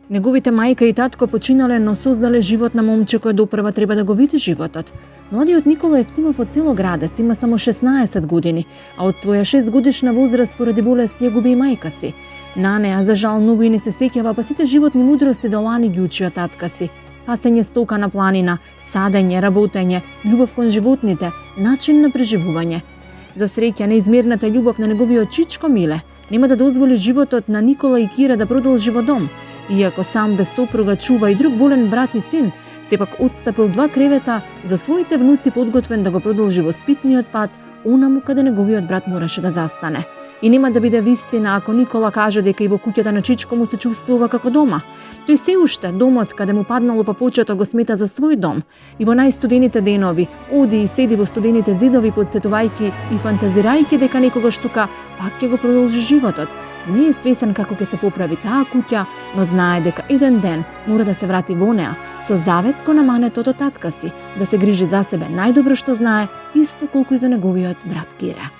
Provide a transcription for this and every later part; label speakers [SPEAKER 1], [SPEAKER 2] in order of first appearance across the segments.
[SPEAKER 1] Неговите мајка и татко починале, но создале живот на момче кој допрва треба да го види животот. Младиот Никола Евтимов од село Градец има само 16 години, а од своја 6-годишна возраст поради болест ја губи и мајка си. На неа, за жал, многу и не се сеќава, па сите животни мудрости до лани ги учи од татка си. Пасење стока на планина, садење, работење, љубов кон животните, начин на преживување. За среќа, неизмерната љубов на неговиот чичко Миле нема да дозволи животот на Никола и Кира да продолжи во дом. Иако сам без сопруга чува и друг болен брат и син, сепак отстапил 2 кревета за своите внуци подготвен да го продолжи воспитниот пат, онаму каде неговиот брат мораше да застане. И нема да биде вистина ако Никола каже дека и во куќата на чичко му се чувствува како дома. Тој се уште домот каде му паднало папучето го смета за свој дом и во најстудените денови оди и седи во студените ѕидови подсетувајќи и фантазирајќи дека некогаш тука пак ќе го продолжи животот. Не е свесен како ќе се поправи таа куќа, но знае дека еден ден мора да се врати во неа со завет кон аманетот од татка си, да се грижи за себе најдобро што знае, исто колку и за неговиот брат Кира.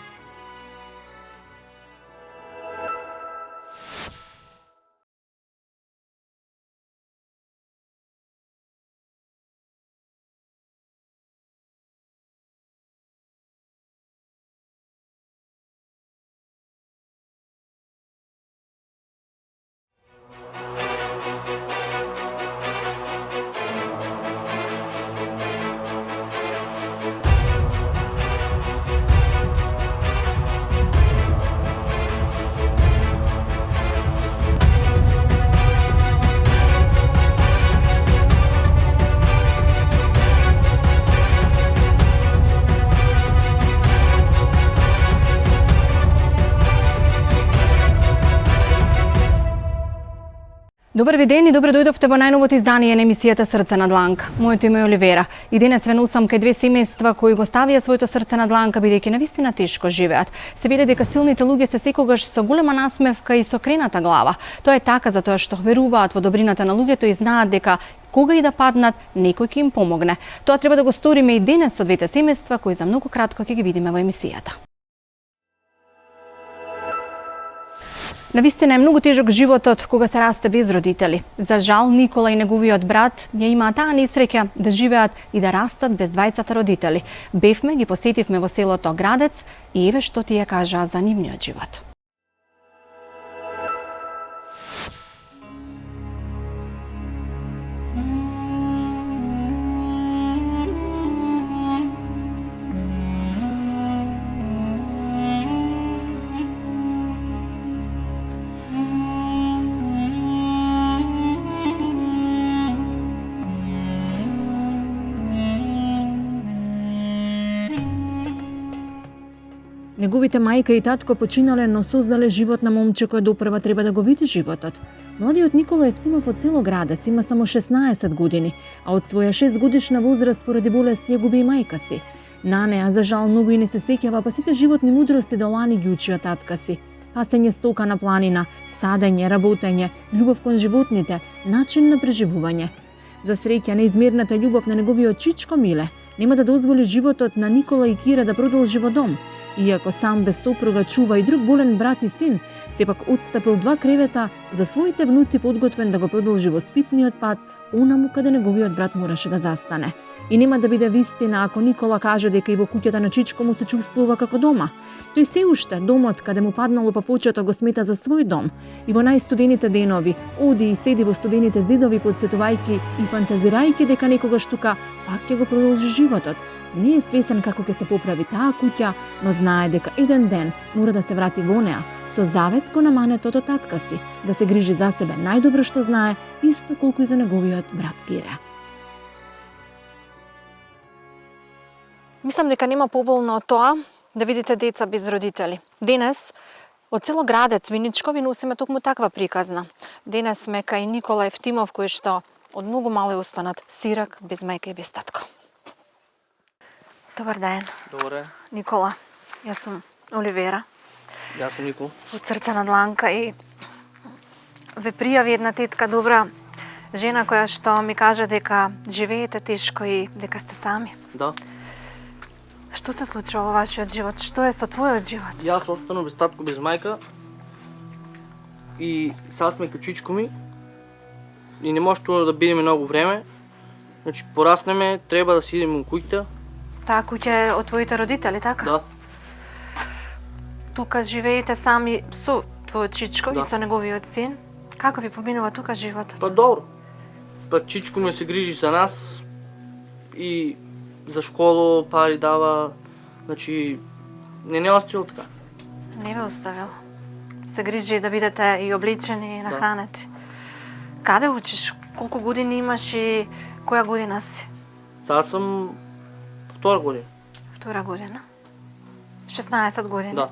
[SPEAKER 1] Добар ви ден и добро дојдовте во најновото издание на емисијата Срце на дланка. Моето име е Оливера и денес ве носам кај 2 семејства кои го ставија своето срце на дланка бидејќи навистина тешко живеат. Се вели дека силните луѓе се секогаш со голема насмевка и со крената глава. Тоа е така затоа што веруваат во добрината на луѓето и знаат дека кога и да паднат, некој ќе им помогне. Тоа треба да го сториме и денес со двете семејства кои за многу кратко ќе ги видиме во емисијата. Навистина е многу тежок животот кога се расте без родители. За жал, Никола и неговиот брат ја имаат таа несреќа да живеат и да растат без двајцата родители. Бевме, ги посетивме во селото Градец и еве што тие кажаа за нивниот живот. Неговите мајка и татко починале, но создале живот на момче кој допрва треба да го види животот. Младиот Никола Евтимов од село Градец има само 16 години, а од своја 6-годишна возраст поради болест ја губи и мајка си. На неа, за жал, многу и не се сеќава, па сите животни мудрости до лани ги учи од татка си. Пасење стока на планина, садење, работење, љубов кон животните, начин на преживување. За среќа, неизмерната љубов на неговиот чичко Миле нема да дозволи животот на Никола и Кира да продолжи во дом. Иако сам без сопруга чува и друг болен брат и син, сепак отстапил 2 кревета за своите внуци подготвен да го продолжи воспитниот пат, онаму каде неговиот брат мораше да застане. И нема да биде вистина ако Никола каже дека и во куќата на чичко му се чувствува како дома. Тој се уште домот каде му паднало папучето го смета за свој дом и во најстудените денови оди и седи во студените ѕидови подсетувајќи и фантазирајќи дека некогаш тука пак ќе го продолжи животот. Не е свесен како ќе се поправи таа куќа, но знае дека еден ден мора да се врати во неа со завет кон аманетот од татка си, да се грижи за себе најдобро што знае, исто колку и за неговиот брат Кира. Мислам дека нема поболно од тоа да видите деца без родители. Денес од село Градец, Виничко, ви носиме токму таква приказна. Денес сме кај Никола Евтимов, кој што од многу мал е останат сирак, без мајка и без татко. Добар ден.
[SPEAKER 2] Добар ден.
[SPEAKER 1] Никола, јас сум Оливера.
[SPEAKER 2] Јас сум Никол.
[SPEAKER 1] Од Срце на дланка и ве пријави една тетка добра жена која што ми кажа дека живеете тешко и дека сте сами.
[SPEAKER 2] Да.
[SPEAKER 1] Што се случува во вашиот живот? Што е со твојот живот?
[SPEAKER 2] Јас останав без татко, без мајка и сега сме кај чичко ми и не може да бидеме многу време. Значи пораснеме, треба да си идеме у куќата.
[SPEAKER 3] Таа куќа е од твоите родители, така?
[SPEAKER 2] Да,
[SPEAKER 3] Тука живеете сами со твојот чичко
[SPEAKER 2] Да.
[SPEAKER 3] и со неговиот син. Како ви поминува тука животот?
[SPEAKER 2] па добро. Па чичко ме се грижи за нас и за школо пари дава. Значи не оставил така.
[SPEAKER 3] Не ве оставил. Се грижи да бидете и обличени и нахранети. Каде учиш? Колку години имаш и која година си?
[SPEAKER 2] Сега съм втора година.
[SPEAKER 3] Втора година. 16 години.
[SPEAKER 2] Да.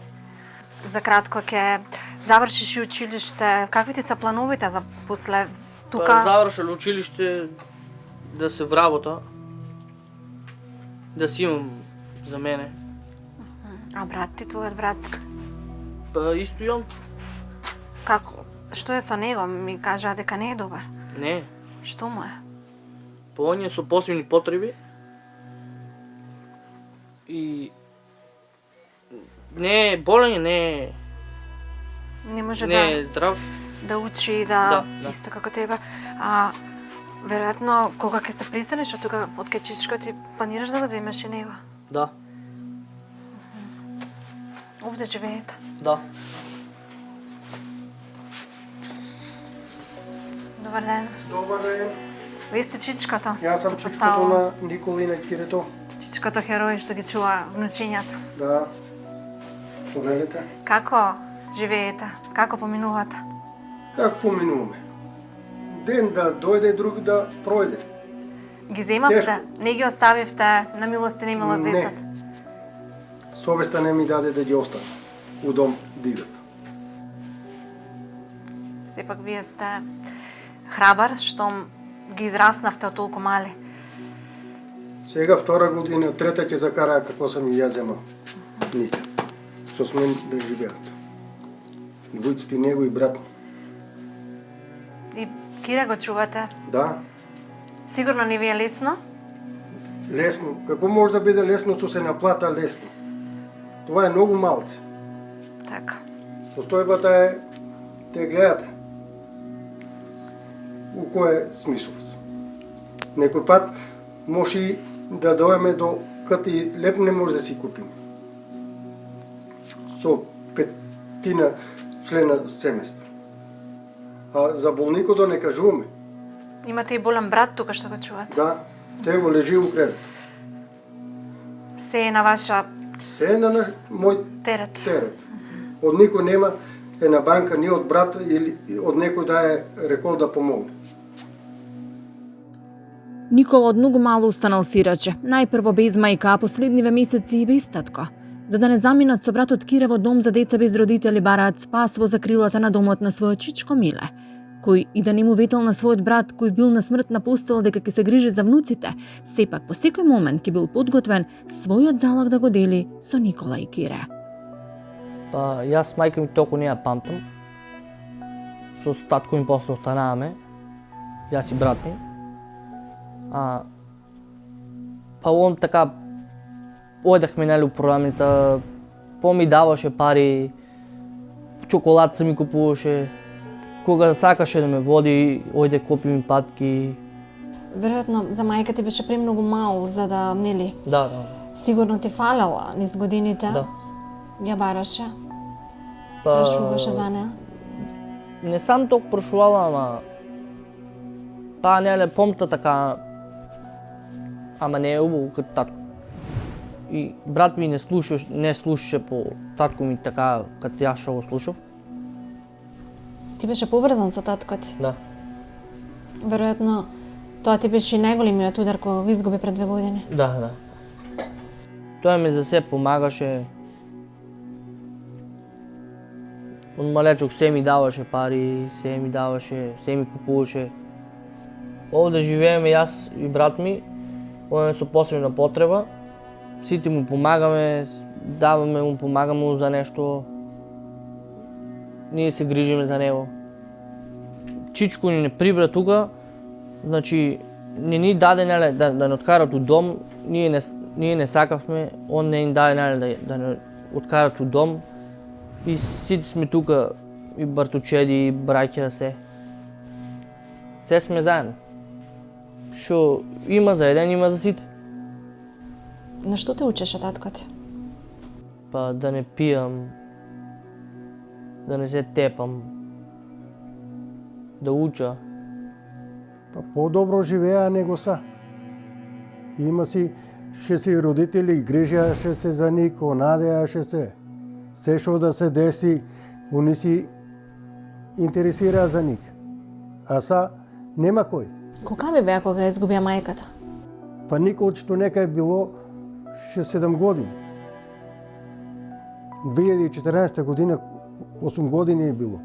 [SPEAKER 3] За кратко ќе завршиш и училиште. Какви ти се плановите за после тука?
[SPEAKER 2] Па завршил училиште да се вработа. Да си имам за мене.
[SPEAKER 3] А брат ти, твојот брат,
[SPEAKER 2] Па исто и он.
[SPEAKER 3] како? Што е со него? Ми кажа дека не е добар.
[SPEAKER 2] Не.
[SPEAKER 3] Што му е?
[SPEAKER 2] Па он е со посебни потреби. И не е болен, не
[SPEAKER 3] Не може
[SPEAKER 2] е здрав.
[SPEAKER 3] да учи и да,
[SPEAKER 2] Да.
[SPEAKER 3] исто како тебе. А веројатно кога ќе се приселиш од тука од кај чичко ти планираш да го земеш и него.
[SPEAKER 2] Да,
[SPEAKER 3] Овде живеете.
[SPEAKER 2] да.
[SPEAKER 3] Добар ден.
[SPEAKER 4] Добар ден.
[SPEAKER 3] Ви сте чичкото?
[SPEAKER 4] Јас сум чичкото на Николина Кирето.
[SPEAKER 3] Чичкото херој што ги чува внучињата.
[SPEAKER 4] Да. Погледнете.
[SPEAKER 3] Како живеете? Како поминувате?
[SPEAKER 4] Како поминуваме? Ден да дојде, друг да пројде.
[SPEAKER 3] Ги земавте?
[SPEAKER 4] Тешко.
[SPEAKER 3] Не ги оставивте на милост и немилост
[SPEAKER 4] Не.
[SPEAKER 3] децата?
[SPEAKER 4] Совеста не ми даде да ги оставам у дом да идат.
[SPEAKER 3] Сепак вие сте храбар, штом ги израснавте од толку мали.
[SPEAKER 4] Сега втора година, трета ќе закара како сам и ја земал. Нике. Со мен да живеат. Двојците него и брат.
[SPEAKER 3] И Кире го чувате.
[SPEAKER 4] Да,
[SPEAKER 3] Сигурно не ви е лесно.
[SPEAKER 4] лесно. Како може да биде лесно со се наплата лесно? Това е многу малце.
[SPEAKER 3] Така.
[SPEAKER 4] Состојбата е те гледате. У кој смисол? Некој пат може и да доеме до кат и леп не може да си купиме. Со петина члена семејство. А за болникот да не кажуваме.
[SPEAKER 3] Имате и болен брат тука што го чувате.
[SPEAKER 4] Да, те го лежи у кревет.
[SPEAKER 3] Се е на ваша
[SPEAKER 4] Се е на мој
[SPEAKER 3] терет.
[SPEAKER 4] терет. Од никој нема една банка, ни од брат или од некој да е рекол да помогне.
[SPEAKER 1] Никола од многу мало устанал сираче, најпрво без мајка, а последниве месеци и без татко. За да не заминат со братот Кире во дом за деца без родители, бараат спас во закрилата на домот на својот чичко Миле, кој и да не му ветел на својот брат кој бил на смртна постела дека ќе се грижи за внуците, сепак по секој момент ќе бил подготвен својот залог да го дели со Никола и Кире.
[SPEAKER 2] Па јас мајка ми толку не ја памтам. Со татко ми после останаваме. Јас и брат ми. Па он така одехме нели у продавница, ми даваше пари, чоколад се ми купуваше. Кога сакаше да ме води, ојде купи ми патки.
[SPEAKER 3] Веројатно за мајка ти беше премногу мал за да, нели,
[SPEAKER 2] Да, да.
[SPEAKER 3] сигурно ти фалела низ годините.
[SPEAKER 2] Да.
[SPEAKER 3] Ја бараше,
[SPEAKER 2] Па,
[SPEAKER 3] прашуваше за неа.
[SPEAKER 2] не сам толку прошувала, ама па неле помта така, ама не е убаво като татко. И брат ми не слушаше по татко ми така, като јас што го слушав.
[SPEAKER 3] Ти беше поврзан со таткот ти.
[SPEAKER 2] Да.
[SPEAKER 3] Веројатно тоа ти беше и најголемиот удар кој го изгуби пред 2 години.
[SPEAKER 2] Да, да. Тој ми за се помагаше. Он малечок се ми даваше пари, се ми даваше, се ми купуваше. Овде живееме јас и брат ми, он е со посебна потреба. Сите му помагаме, даваме му, помагаме му за нешто. Ние се грижиме за него. Чичко ни не прибра тука, значи не ни даде неле, да не откарат у дом, ние не сакавме, он не ни даде неле, да не откарат у дом. И сите сме тука, и братучеди, и браќа се. Се сме заедно. Што има за еден, има за сите.
[SPEAKER 3] На што те учеше таткот?
[SPEAKER 2] Па да не пијам, да не се тепам, да уча.
[SPEAKER 4] Па по-добро живеа него са. Има си, ще си родители, грижаше се за ник, онадеаше се. Се што да се деси, они си интересира за ник. А са, нема кој.
[SPEAKER 3] Колка би беа кога ја изгубија мајката?
[SPEAKER 4] Па Николчето нека е било 6-7 години. 2014 година 8 години е било.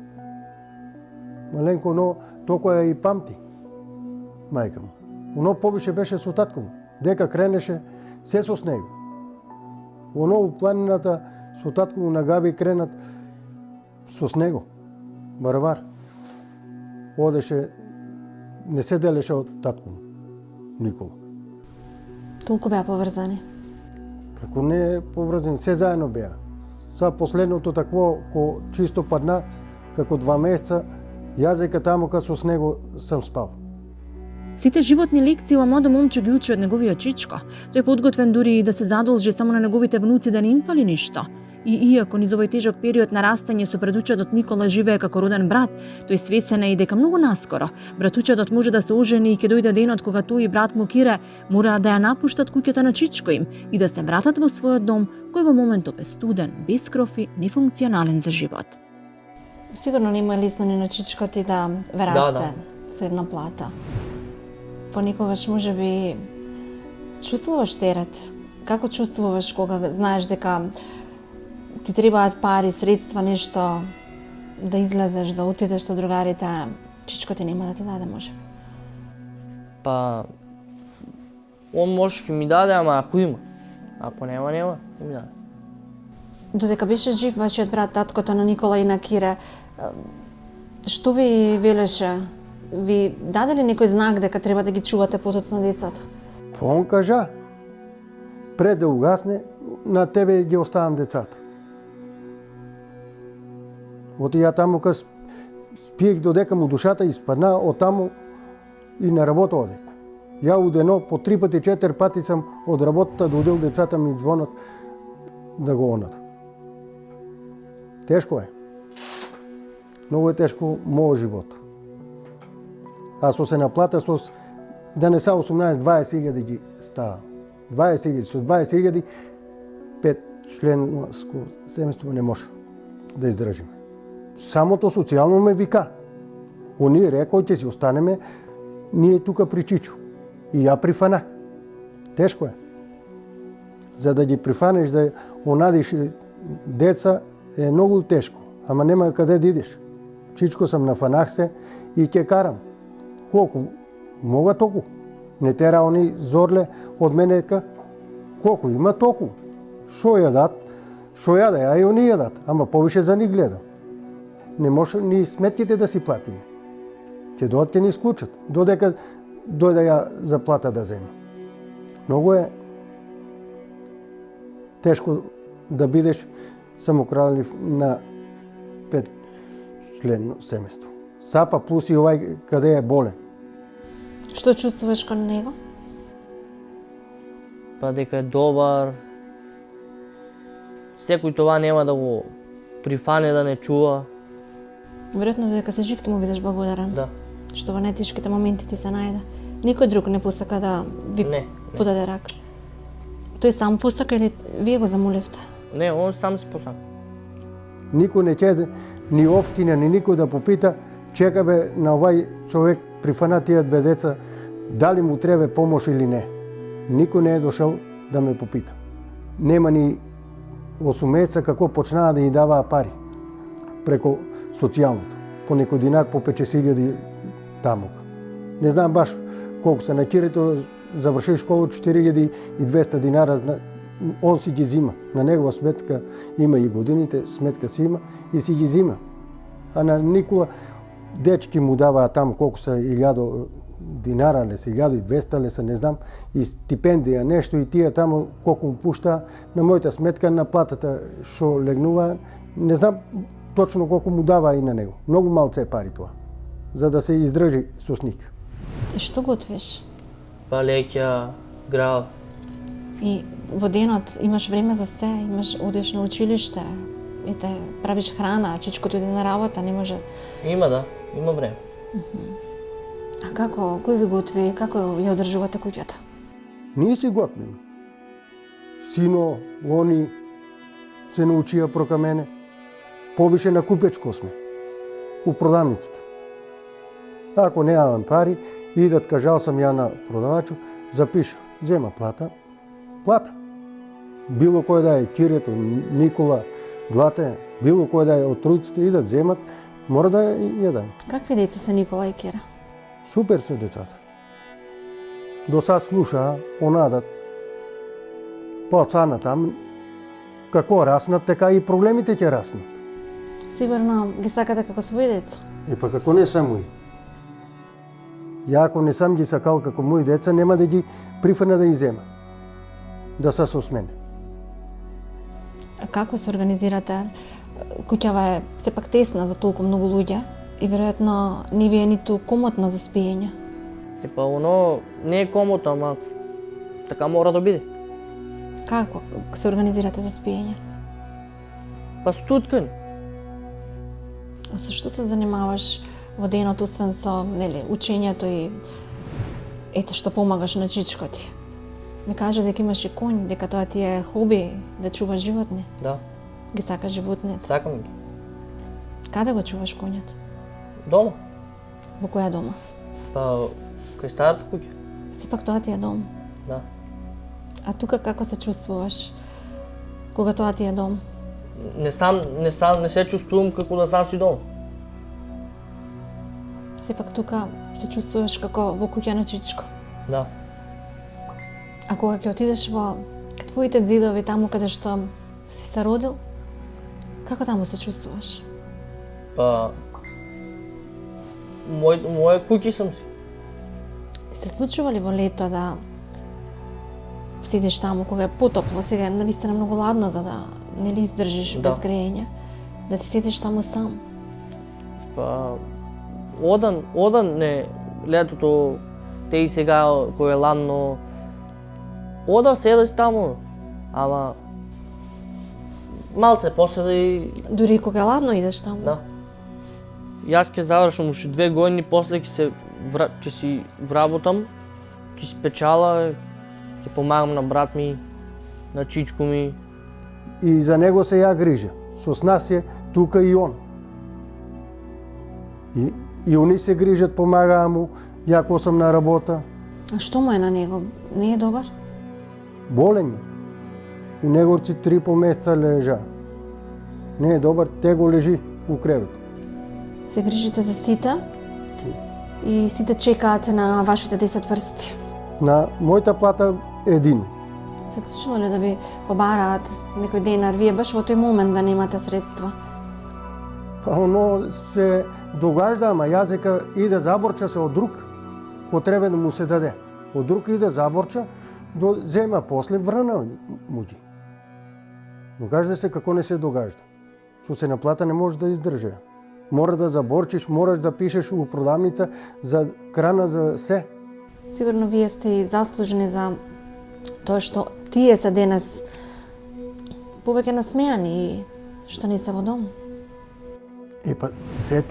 [SPEAKER 4] Маленко, но толкова и памти мајка му. Оно побише беше со татко му. Дека кренеше се со него. Оно у планината со татко му на Габи кренат со него. Барабар. Одеше, не се делеше од татко му. Никола.
[SPEAKER 3] Толку беа поврзани.
[SPEAKER 4] Како не поврзани, се заедно беа. Са последното такво, ко чисто падна, како 2 месеца, јас дека таму кај со него сам спал.
[SPEAKER 1] Сите животни лекции ова младо момче ги учи од неговиот чичко. Тој подготвен дури и да се задолжи само на неговите внуци да не им фали ништо. И иако низ овој тежок период на растање со предучедот Никола живее како роден брат, тој свесен е и дека многу наскоро братучедот може да се ожени и ќе дојде денот кога тој и брат му Кире мора да ја напуштат куќата на чичко им и да се вратат во својот дом, кој во моментов е студен, без кров и нефункционален за живот.
[SPEAKER 3] Сигурно нема лесно ни на чичко ти да ве расте со една плата. Понекогаш можеби чувствуваш терет. Како чувствуваш кога знаеш дека ти требаат пари, средства, нешто да излезеш, да отидеш со другарите, чичко ти нема да ти даде, може?
[SPEAKER 2] Па, он може ќе ми даде, ама ако има. Ако нема, нема, не ми даде.
[SPEAKER 3] Додека беше жив вашиот брат, таткото на Никола и на Кире, што ви велеше? Ви даде ли некој знак дека треба да ги чувате потоцна децата?
[SPEAKER 4] Па он кажа, пред да угасне, на тебе ги оставам децата. Отија таму кај спиех додека му душата испадна, од таму и на работа одек. Ја удено по 3 пати, 4 пати сам од работата додел децата ми звонат да го онат. Тешко е. Многу е тешко мојот живот. А со се наплата со да не са 18-20.000 ги става. 20.000, со 20.000 5 членско семејство не може да издржиме. Самото социјално ме вика. Оние рекој ќе си останеме ние тука при Чичо. И ја прифанах. Тешко е. За да ги прифанеш да онадиш деца е многу тешко. Ама нема каде да идеш. Чичко сам нафанах се и ќе карам. Колку? Мога толку. Не тера они зорле од мене колку има толку. Шо јадат, шо јаде, а и они јадат, ама повише за нив гледам. Не може ни сметките да си платиме. Ќе дојдат ќе ни исклучат, додека дојде ја заплата да зема. Многу е тешко да бидеш самокралив на 5 членно семејство. Сапа плюс и овај каде е болен.
[SPEAKER 3] Што чувствуваш кон него?
[SPEAKER 2] Па дека е добар. Секој това нема да го прифане да не чува.
[SPEAKER 3] Веројатно додека се жив ќе му бидеш благодарен.
[SPEAKER 2] Да.
[SPEAKER 3] Што во најтешките моменти ти се најде. Никој друг не посака да ви
[SPEAKER 2] Не.
[SPEAKER 3] подаде рака. Тој сам посака или вие го замоливте?
[SPEAKER 2] Не, он сам се посака.
[SPEAKER 4] Никој не ќе ни општина, ни никој да попита, чека бе на овај човек прифана тие две деца, дали му треба помош или не. Никој не е дошел да ме попита. Нема ни 8 месеца како почнаа да ни даваа пари преко социјалното. По некој динар, по 5.000 таму. Не знам баш колку се на Кирето, заврши школа 4.200 динара, он си ги зима. На негова сметка има и годините, сметка си има и си ги зима. А на Никола дечки му даваа таму колку се 1000 динара, ле се 1200, ле се не знам, и стипендија нешто и тие таму колку му пушта на мојата сметка на платата што легнува, не знам точно колку му дава и на него. Многу малце е пари тоа, за да се издржи со сник.
[SPEAKER 3] И што готвиш?
[SPEAKER 2] Па леќа, грав.
[SPEAKER 3] И во денот имаш време за се, одиш на училиште, правиш храна, чичкото иде на работа, не може.
[SPEAKER 2] Има време.
[SPEAKER 3] А како, кој ви готви, како ја одржувате куќата?
[SPEAKER 4] Ние си готвим. Сино, они се научија прока мене. Повише на купечко сме. У продавницата. Ако немам пари, идат, кажал сам ја на продавачу, запиша, зема плата. Било кој да е Кирето, Никола, Глате, било кој да е од тројците, идат, земат, мора да јадам.
[SPEAKER 3] Какви деца се Никола и Кира?
[SPEAKER 4] Супер се децата. До сад слушаа, онадат, па од там, како раснат, така и проблемите ќе раснат.
[SPEAKER 3] Сигурно ги сакате како своји деца.
[SPEAKER 4] Па како не са мои. Ја ако не сам ги сакал како мои деца, нема да ги прифрна да изема. Да са со мене.
[SPEAKER 3] А како се организирате? Куќава е сепак тесна за толку многу луѓе и веројатно не ви е ниту комотно за спиење.
[SPEAKER 2] Па оно не е комотно, ама така мора да биде.
[SPEAKER 3] Како се организирате за спиење?
[SPEAKER 2] Па стуткани.
[SPEAKER 3] А со што се занимаваш во денот, освен со учењето и што помагаш на чичко ти? Ми кажа дека имаш и конј, дека тоа ти е хоби, да чуваш животни.
[SPEAKER 2] Да.
[SPEAKER 3] Ги сакаш животните.
[SPEAKER 2] Сакам ги.
[SPEAKER 3] Каде го чуваш конјот?
[SPEAKER 2] Дома.
[SPEAKER 3] Во која дома?
[SPEAKER 2] Па кај старата куќа.
[SPEAKER 3] Сепак тоа ти е дом.
[SPEAKER 2] Да.
[SPEAKER 3] А тука како се чувствуваш кога тоа ти е дом?
[SPEAKER 2] Не се чувствувам како да сам си дома.
[SPEAKER 3] Сепак тука се чувствуваш како во куќа на чичко.
[SPEAKER 2] Да.
[SPEAKER 3] А кога ќе отидеш во твоите ѕидови, таму каде што си се родил, како таму се чувствуваш?
[SPEAKER 2] Па моја куќи сам си.
[SPEAKER 3] Се случува ли во лето да седиш таму кога е потопло, сега е навистина многу ладно за да не издржиш без грејење, да се седиш таму сам?
[SPEAKER 2] Па одан не летото, те и сега кој е ладно, ода седиш таму, ама малце поседа и...
[SPEAKER 3] Дури и кога е ладно идеш таму?
[SPEAKER 2] Да. Јас ќе завршам уште 2 години, после ќе си вработам, ќе си печала, ќе помагам на брат ми, на чичко ми.
[SPEAKER 4] И за него се ја грижа. Со нас е тука и он. И они се грижат, помагаа му, ја ако сам на работа.
[SPEAKER 3] А што му е на него? Не е добар?
[SPEAKER 4] Болен е. У неговци 3,5 месеца лежа. Не е добар, те го лежи у кревет.
[SPEAKER 3] Се грижите за сите и сите чекаат на вашите 10 прсти.
[SPEAKER 4] На мојата плата един.
[SPEAKER 3] Се случило ли да ви побараат некој денар, вие баш во тој момент да немате средства?
[SPEAKER 4] Па оно се догажда, ама јас дека иде заборча се од друг, ко треба да му се даде. Од друг иде заборча, до зема после врна му ги. Догажда се како не се догажда. Со се наплата не може да издржа. Мора да заборчиш, мораш да пишеш у продавница за крана за се.
[SPEAKER 3] Сигурно вие сте и заслужени за тоа што тие се денес повеќе насмејани и што не се во дом.
[SPEAKER 4] Па се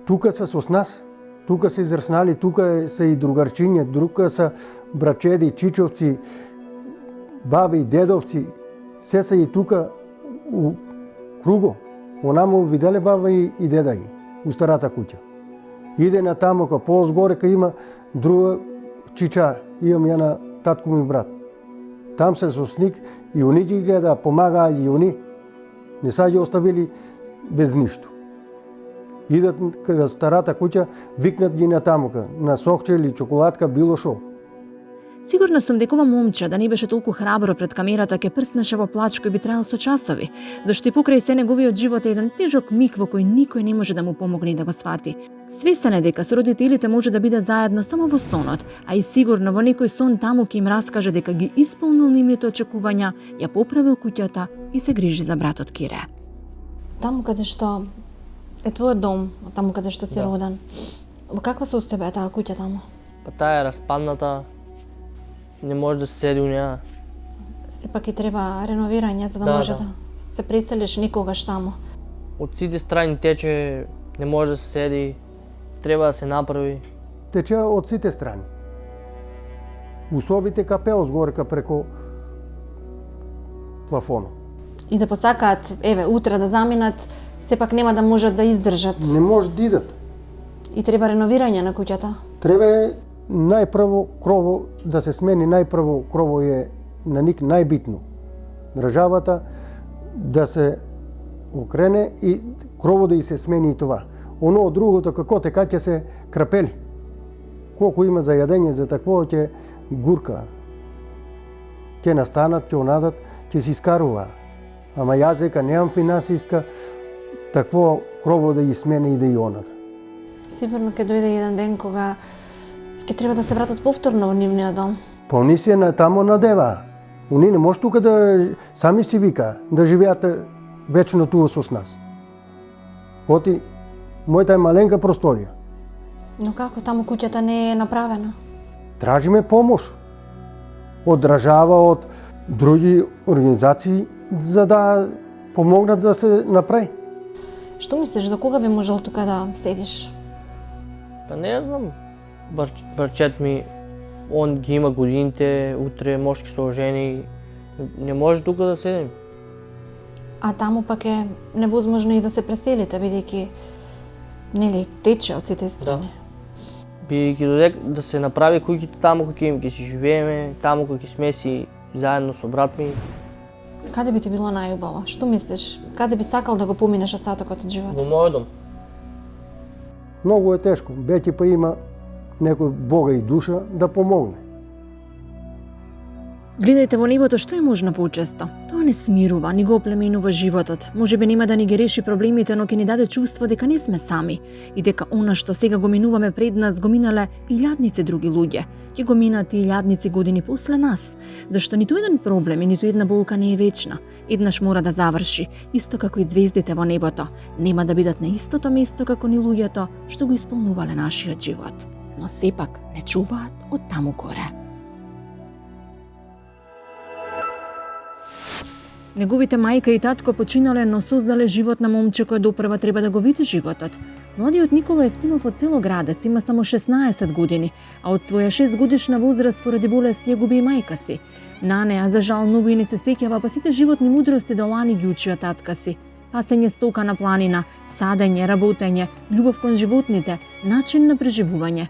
[SPEAKER 4] тука се со нас, тука се израснали, тука се и другарчиња, тука се брачеди, чичовци, баби, дедовци, се се и тука у круго. Онамо виделе баба и деда ги, у старата куќа. Иде на тамо, ка по-згоре, ка има друга чича, имам ја на татко ми брат. Там се со сник и они ги гледа, помагаа и они. Не са ги оставили без ништо. Идат кај старата куќа, викнат ги на тамока, на сокче или чоколадка, било шо.
[SPEAKER 1] Сигурна сум дека ова момче да не беше толку храбро пред камерата ќе прснеше во плач кој би траел со часови, зашто и покрај се неговиот живот е еден тежок миг во кој никој не може да му помогне да го свати. Свесен е дека со родителите може да биде заедно само во сонот, а и сигурно во некој сон таму ќе им раскаже дека ги исполнил нивните очекувања, ја поправил куќата и се грижи за братот Кире.
[SPEAKER 3] Таму каде што е твојот дом, таму каде што си роден, во каква состојба е таа куќа таму?
[SPEAKER 2] Па таа е распадната, не може да се седи у неа.
[SPEAKER 3] Сепак и треба реновирање за да може да се преселиш никогаш таму.
[SPEAKER 2] Од сите страни тече, не може да се седи, треба да се направи.
[SPEAKER 4] Тече од сите страни. Усобите капео згорка преко плафонот.
[SPEAKER 3] И да посакаат, еве, утре да заминат, сепак нема да можат да издржат.
[SPEAKER 4] Не може да идат.
[SPEAKER 3] И треба реновирање на куќата.
[SPEAKER 4] Треба најпрво крово да се смени, најпрво крово е на ник најбитно. Државата да се окрене и крово да и се смени и това. Оно од другото како така ќе се крапели. Колку има за јадење за такво ќе гурка. Ќе настанат, ќе онадат, ќе се искарува. Ама јас дека немам финансиска такво крово да ги смени и да и онада.
[SPEAKER 3] Сигурно ќе дојде еден ден кога ќе треба да се вратат повторно во нивниот дом.
[SPEAKER 4] Па они се на тамо надева. Они не може тука да сами си вика да живеат вечно туа со нас. Оти мојата е маленка просторија.
[SPEAKER 3] Но како таму куќата не е направена?
[SPEAKER 4] Тражиме помош од држава, од други организации за да помогнат да се направи.
[SPEAKER 3] Што мислиш, до кога би можел тука да седиш?
[SPEAKER 2] Па не знам, барчет ми, он ги има годините, утре може ќе се ожени, не може тука да седим.
[SPEAKER 3] А таму пак е невозможно и да се преселите, бидејќи нели тече од сите страни.
[SPEAKER 2] Бидејќи додека да се направи куќите таму кој ќе си живееме, таму кој ќе сме си заедно со брат ми.
[SPEAKER 3] Каде би ти било најубаво? Што мислиш? Каде би сакал да го поминеш остатокот од животот?
[SPEAKER 2] Во мојот дом.
[SPEAKER 4] Многу е тешко, веќе па има некој Бога и душа да помогне.
[SPEAKER 1] Гледајте во небото што е можно почесто. Тоа не смирува, ни го оплеменува животот. Можеби нема да ни ги реши проблемите, но ќе ни даде чувство дека не сме сами и дека она што сега го минуваме пред нас го минале илјадници други луѓе. Ќе го минат и илјадници години после нас, зашто ниту еден проблем и ниту една болка не е вечна. Еднаш мора да заврши, исто како и звездите во небото. Нема да бидат на истото место како ни луѓето што го исполнувале нашиот живот, но сепак не чуваат од таму горе. Неговите мајка и татко починале, но создале живот на момче кој допрва треба да го види животот. Младиот Никола Евтимов од село Градец има само 16 години, а од своја 6-годишна возраст поради болест ја губи и мајка си. На неа, за жал, многу и не се сеќава, па сите животни мудрости до лани ги учи од татка си. Пасење стока на планина, садење, работење, љубов кон животните, начин на преживување.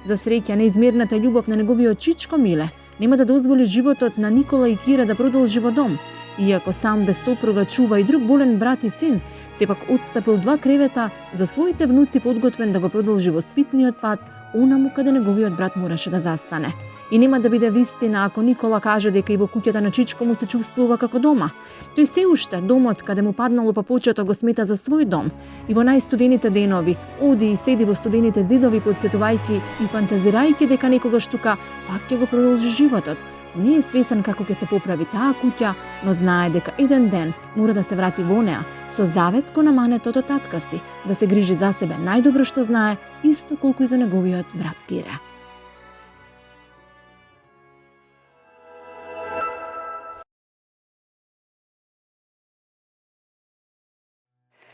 [SPEAKER 1] За среќа, неизмерната љубов на неговиот чичко Миле нема да дозволи животот на Никола и Кира да продолжи во дом. Иако сам без сопруга чува и друг болен брат и син, сепак отстапил 2 кревета за своите внуци подготвен да го продолжи воспитниот пат, онаму каде неговиот брат мораше да застане. И нема да биде вистина ако Никола каже дека и во куќата на чичко му се чувствува како дома. Тој се уште домот каде му паднало папучето го смета за свој дом и во најстудените денови оди и седи во студените ѕидови подсетувајќи и фантазирајќи дека некогаш тука пак ќе го продолжи животот. Не е свесен како ќе се поправи таа куќа, но знае дека еден ден мора да се врати во неа со завет кон аманетот од татка си, да се грижи за себе најдобро што знае, исто колку и за неговиот брат Кира.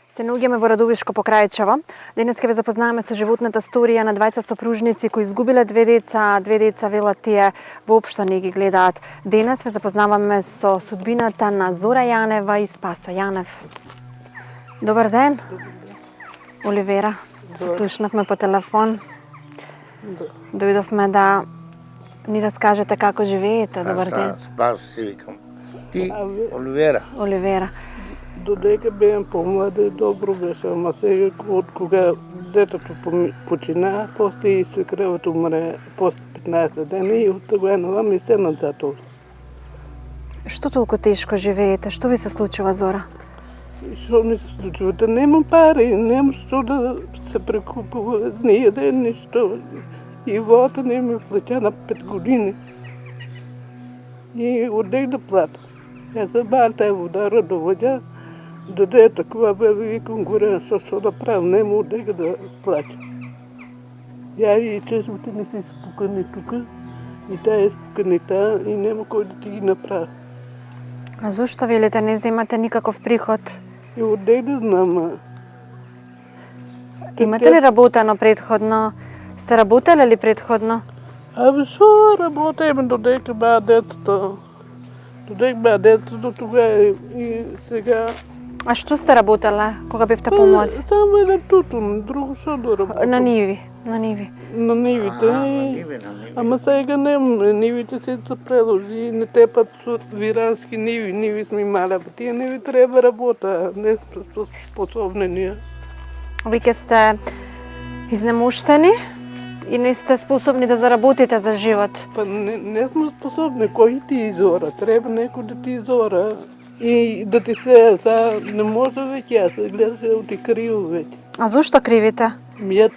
[SPEAKER 3] Се наоѓаме во Радовишко покрајчево. Денес ќе ве запознаваме со животната сторија на двајца сопружници кои изгубиле 2 деца, 2 деца велат тие воопшто не ги гледаат. Денес ве запознаваме со судбината на Зора Јанева и Спасо Јанев. Добар ден. Оливера, се слушнавме по телефон. Дојдовме да ни раскажете како живеете. Добар ден.
[SPEAKER 5] Спасо си викам. Ти, Оливера.
[SPEAKER 3] Оливера.
[SPEAKER 6] Додека беам помладе, добро беше, ама сега од кога детето почина, после и свекрвот умре после 15 дена и од тогава ми се назад.
[SPEAKER 3] Што толку тешко живеете? Што ви се случува, Зора?
[SPEAKER 6] Што ми се случува? Да немам пари, немам што да се прекупува, не јаде ништо. И вода не ми плаќа на 5 години. И одех да плата. Ја забар таа вода довоѓа. Доде такова бе викам горе, што да правам, нема одека да плаќам. Ја и чешмите не се спукани тука, и таа е спукани таа, и нема кој да ти ги направи.
[SPEAKER 3] А зошто велите не земате никаков приход?
[SPEAKER 6] И одек да знам,
[SPEAKER 3] Имате ли работено предходно? Сте работеле ли предходно?
[SPEAKER 6] абе шо работеме додека беа детето. Додека беа детето, до тога и сега...
[SPEAKER 3] А што сте работеле кога бевте помлади?
[SPEAKER 6] Само еден тутун, друго шо да работам.
[SPEAKER 3] На ниви, на ниви.
[SPEAKER 6] На нивите. Ама сега немаме, нивите се преложи, не тепат со вирански ниви, ниви сме имали, а тия ниви треба работа, не сме способни ние.
[SPEAKER 3] Вие сте изнемуштени и не сте способни да заработите за живот.
[SPEAKER 6] Па не сме способни, кој ти изора, треба некој да ти изора и да ти се, не може веќе, аз гледаше да ти криво веќе.
[SPEAKER 3] А зошто кривите?
[SPEAKER 6] Ја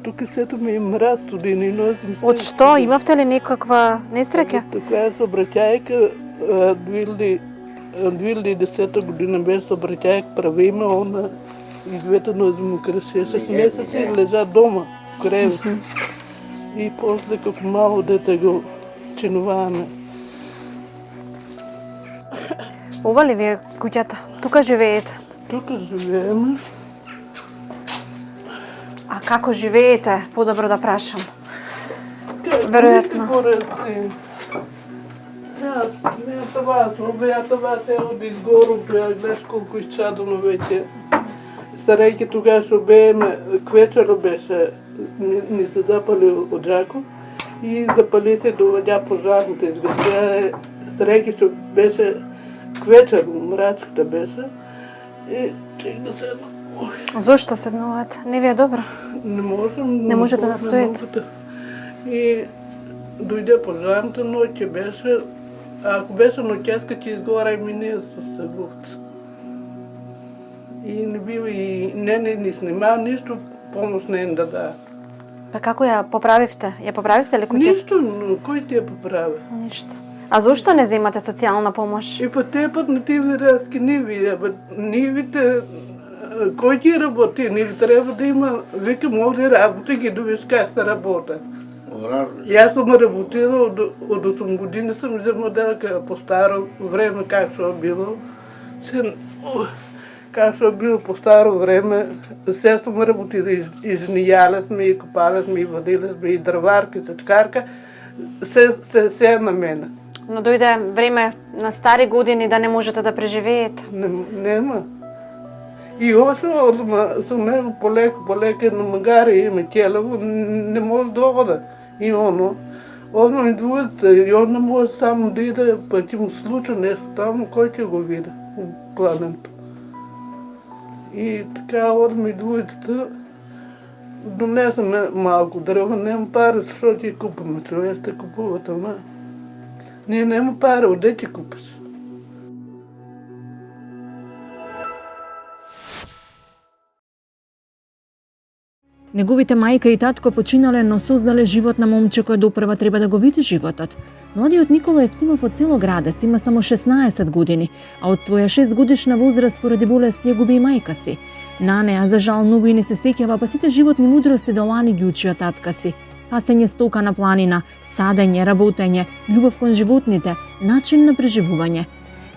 [SPEAKER 6] тука сето ми е мраз, студени носи.
[SPEAKER 3] Од што? Имавте ли некаква несреќа?
[SPEAKER 6] Така е сообраќајка 2010 година беше сообраќајка правиме, она и двете нози му креше 6 месеци лежа дома в кревет. И после како мало дете го чинуваме.
[SPEAKER 3] Ова ли ви е куќата? Тука живеете?
[SPEAKER 6] Тука живееме.
[SPEAKER 3] А како живеете? Подобро да прашам. Веројатно.
[SPEAKER 6] Не това, ја това те оди изгору, гледаш колку изчадано веќе. Старејќи тогаш обееме, квечеро беше, ни се запали од жако и запали се доваѓа пожарните изгасија. Старејќи што беше квечер, мрачката беше. И чек да седна.
[SPEAKER 3] Зошто седнувате? Не ви е добро?
[SPEAKER 6] Не можем.
[SPEAKER 3] Не можете да стоите?
[SPEAKER 6] И дојде пожарната ноќе беше, а ако беше ноќеска ќе изгора и мине со сеговца. И не бива и не ни снима, ништо помош не да да.
[SPEAKER 3] Па како ја поправивте? Ја поправивте ли куќата?
[SPEAKER 6] Ништо, кој ти ја поправи?
[SPEAKER 3] Ништо. А зошто не земате социјална помош?
[SPEAKER 6] И па те пат на ти вирански ниви, нивите, кој ќе работи, ниви треба да има, викам овде работи, ги довиш как се работа. Јас сум работила од 8 години, сум за моделка по старо време, как што било. Как што било по старо време, се сум работила, и жнијале сме, и копале сме, и водиле сме, и дрварка, и сачкарка, се на мене.
[SPEAKER 3] Но дојде време на стари години да не можете да преживеете.
[SPEAKER 6] Нема. И ошо со него полеке на магари име Келево, не може да ода. И оно ми двојата, и он не може само да иде, па ќе му случи нешто таму, кој ќе го види, пламенто. И така одме и двојата, донесеме малку дрва, нема пари, што ќе купиме, човек ще купуват, ама ние нема пари, оде ќе купиш?
[SPEAKER 1] Неговите мајка и татко починале, но создале живот на момче кој допрва треба да го види животот. Младиот Никола Евтимов од село Градец има само 16 години, а од своја 6 годишна возраст поради болест ја губи и мајка си. На неа, за жал, многу и не се сеќава, па сите животни мудрости до лани ги учи од татка си. Пасење стока на планина, садење, работење, љубов кон животните, начин на преживување.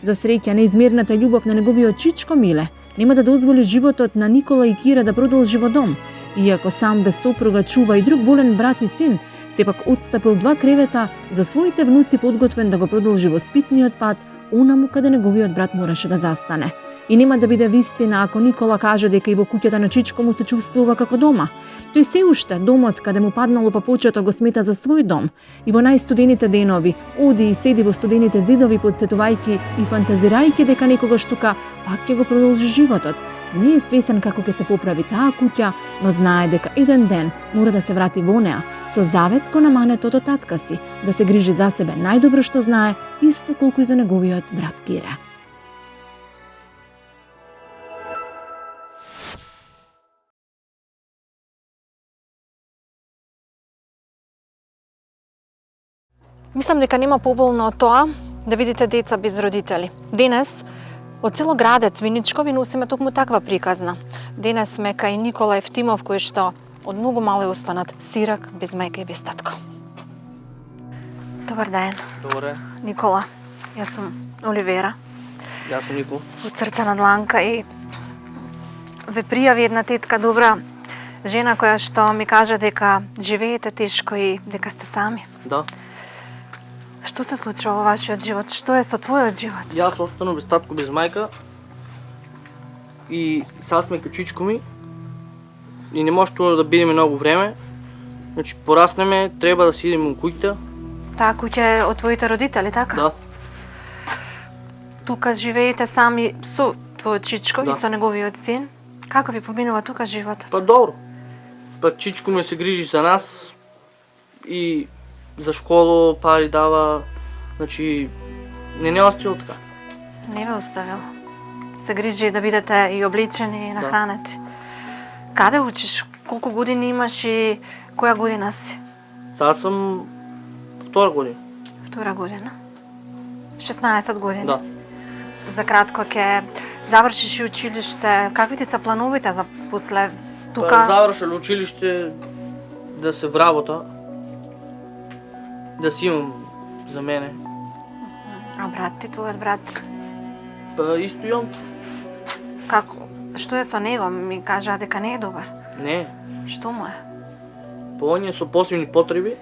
[SPEAKER 1] За среќа, неизмерната љубов на неговиот чичко Миле нема да дозволи животот на Никола и Кира да продолжи во дом. Иако сам без сопруга чува и друг болен брат и син, сепак отстапил 2 кревета за своите внуци подготвен да го продолжи воспитниот пат, онаму каде неговиот брат мораше да застане. И нема да биде вистина ако Никола каже дека и во куќата на чичко му се чувствува како дома. Тој се уште домот каде му паднало по почето го смета за свој дом. И во најстудените денови оди и седи во студените зидови подсетувајќи и фантазирајќи дека некогаш тука пак ќе го продолжи животот. Не е свесен како ќе се поправи таа куќа, но знае дека еден ден мора да се врати во неа, со завет кон аманетот од татка си, да се грижи за себе најдобро што знае, исто колку и за неговиот брат Кира.
[SPEAKER 3] Мислам дека нема поболно од тоа да видите деца без родители. Денес од село Градец, Виничко, ви носиме токму таква приказна. Денес сме кај Никола Евтимов, кој што Од многу мало е останат сирак без мајка и без татко. Добар ден,
[SPEAKER 2] Добре,
[SPEAKER 3] Никола. Јас сум Оливера,
[SPEAKER 2] јас сум Никол.
[SPEAKER 3] од срца на дланка и ве пријави една тетка добра жена која што ми кажа дека живеете тешко и дека сте сами.
[SPEAKER 2] Да.
[SPEAKER 3] Што се случува во вашиот живот? Што е со твојот живот?
[SPEAKER 2] Јас останав без татко, без мајка и сега сме кај чичко ми и не може тоа да бидеме многу време. Значи, пораснеме, треба да си идеме у куќата.
[SPEAKER 3] Таа куќа е од твоите родители, така?
[SPEAKER 2] Да.
[SPEAKER 3] Тука живеете сами со твојот чичко
[SPEAKER 2] Да.
[SPEAKER 3] и со неговиот син. Како ви поминува тука животот?
[SPEAKER 2] Па добро. Па чичко ме се грижи за нас и за школо пари дава. Значи, не оставил така.
[SPEAKER 3] Не ве оставил. Се грижи да бидете и обличени и нахранети. Каде учиш? Колку години имаш и која година си?
[SPEAKER 2] Сега сум втора година.
[SPEAKER 3] Втора година. 16 години.
[SPEAKER 2] Да.
[SPEAKER 3] За кратко ќе завршиш и училиште. Какви ти се плановите за после тука?
[SPEAKER 2] Па завршил училиште да се вработа. Да си имам за мене.
[SPEAKER 3] А брат ти, твојот брат,
[SPEAKER 2] Па исто имам.
[SPEAKER 3] како? Што е со него? Ми кажа дека не е добар.
[SPEAKER 2] Не.
[SPEAKER 3] Што му е?
[SPEAKER 2] Па он е со посебни потреби.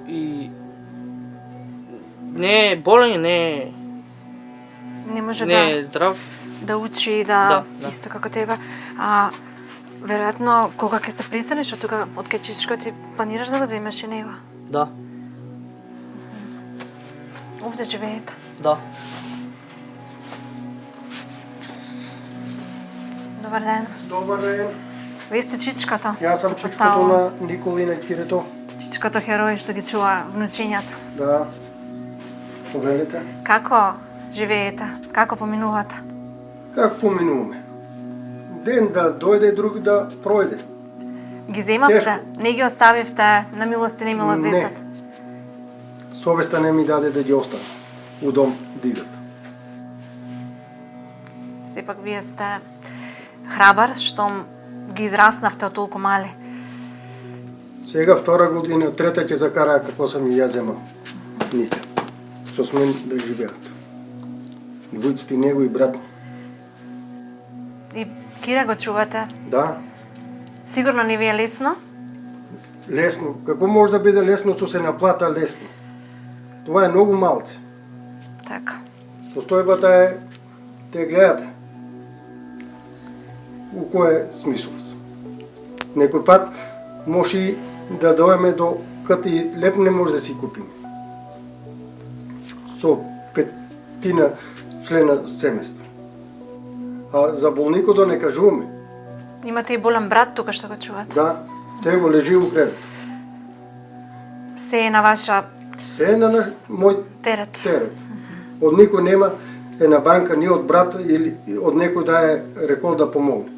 [SPEAKER 2] И не е болен,
[SPEAKER 3] Не може
[SPEAKER 2] не е здрав.
[SPEAKER 3] да учи и да,
[SPEAKER 2] Да.
[SPEAKER 3] исто како тебе. А веројатно кога ќе се приселиш од тука од кај чичко ти планираш да го земеш и него?
[SPEAKER 2] Да.
[SPEAKER 3] Овде живеете.
[SPEAKER 2] Да.
[SPEAKER 3] Добар ден.
[SPEAKER 4] Добар ден.
[SPEAKER 3] Вие сте чичкото.
[SPEAKER 4] Јас сум чичкото
[SPEAKER 3] Представувам.
[SPEAKER 4] на Николина Кирето.
[SPEAKER 3] Чичкото херој што ги чува внучињата.
[SPEAKER 4] Да. Повелите.
[SPEAKER 3] Како живеете? Како поминувате?
[SPEAKER 4] Како поминуваме? Ден да дојде, друг да пројде.
[SPEAKER 3] Ги земавте?
[SPEAKER 4] Тешко.
[SPEAKER 3] Не ги оставивте на милост и немилост
[SPEAKER 4] Не.
[SPEAKER 3] децата?
[SPEAKER 4] Совеста не ми даде да ги оставам у дом да идат.
[SPEAKER 3] Сепак вие сте храбар, штом ги израснавте од толку мали.
[SPEAKER 4] Сега втора година, трета ќе закара како сам и ја земал. Ника. Со мен да живеат. Двојците него и брат.
[SPEAKER 3] И Кира го чувате.
[SPEAKER 4] Да,
[SPEAKER 3] Сигурно не ви е лесно.
[SPEAKER 4] лесно. Како може да биде лесно со се наплата лесно? Това е многу малце.
[SPEAKER 3] Така.
[SPEAKER 4] Состојбата е те гледате. У кој е смисол? Некој пат може и да доеме до кат и леп не може да си купиме. Со 5 члена семејство. А за болникот да не кажуваме.
[SPEAKER 3] Имате и болен брат тука што го чувате.
[SPEAKER 4] Да, те го лежи у кревет.
[SPEAKER 3] Се е на ваша
[SPEAKER 4] Се е на мој
[SPEAKER 3] терет.
[SPEAKER 4] терет. Од никој нема е на банка, ни од брат или од некој да е рекол да помогне.